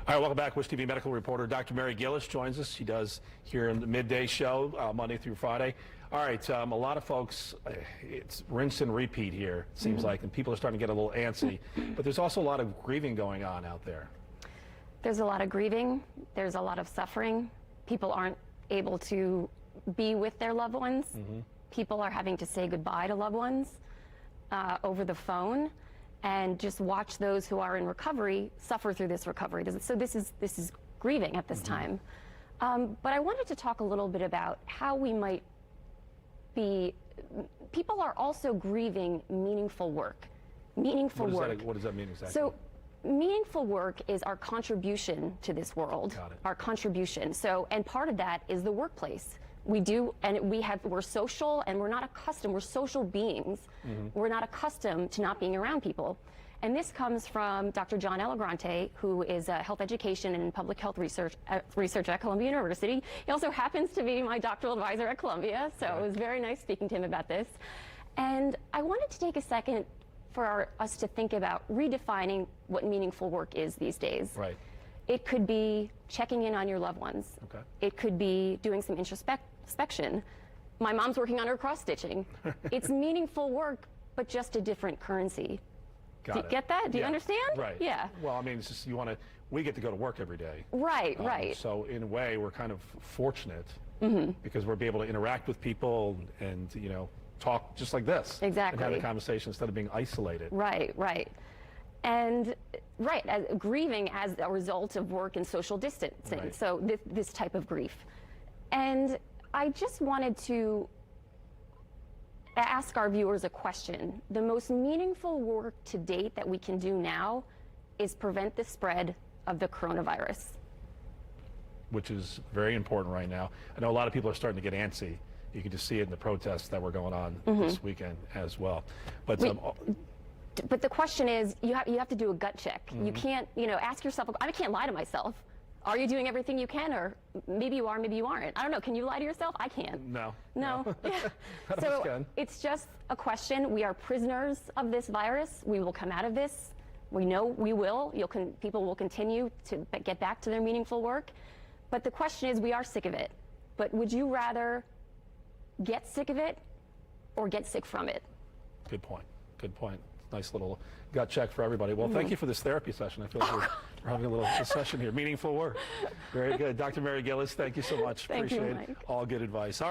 All right, welcome back. Wish TV medical reporter Dr. Mary Gillis joins us. She does here in the midday show, Monday through Friday. All right, a lot of folks, it's rinse and repeat here, it seems like, and people are starting to get a little antsy. But there's also a lot of grieving going on out there. There's a lot of grieving. There's a lot of suffering. People aren't able to be with their loved ones. People are having to say goodbye to loved ones over the phone, and just watch those who are in recovery suffer through this recovery. So this is grieving at this time. But I wanted to talk a little bit about how we might be. People are also grieving meaningful work. Meaningful work. What does that mean exactly? So meaningful work is our contribution to this world. Got it. Our contribution. So, and part of that is the workplace. We do, and we're social, and we're not accustomed, we're social beings. We're not accustomed to not being around people. And this comes from Dr. John Elagrante, who is a health education and public health research at Columbia University. He also happens to be my doctoral advisor at Columbia, so it was very nice speaking to him about this. And I wanted to take a second for us to think about redefining what meaningful work is these days. Right. It could be checking in on your loved ones. Okay. It could be doing some introspection. My mom's working on her cross-stitching. It's meaningful work, but just a different currency. Got Do it. you get that? Do you understand? Right. Yeah. Well, I mean, it's just we get to go to work every day. Right, right. So in a way, we're kind of fortunate because we're able to interact with people and talk just like this. Exactly. And have a conversation instead of being isolated. Right, right. And grieving as a result of work and social distancing. Right. So this type of grief. And I just wanted to ask our viewers a question. The most meaningful work to date that we can do now is prevent the spread of the coronavirus. Which is very important right now. I know a lot of people are starting to get antsy. You can just see it in the protests that were going on this weekend as well. But But the question is, you have to do a gut check. You can't, ask yourself, I can't lie to myself. Are you doing everything you can? Or maybe you are, maybe you aren't. I don't know. Can you lie to yourself? I can't. No. No. Yeah. So it's just a question. We are prisoners of this virus. We will come out of this. We know we will. People will continue to get back to their meaningful work. But the question is, we are sick of it. But would you rather get sick of it or get sick from it? Good point. Good point. Nice little gut check for everybody. Well, thank you for this therapy session. I feel like we're having a little session here. Meaningful work. Very good. Dr. Mary Gillis, thank you so much. Thank you, Appreciate Mike. all good advice. All right.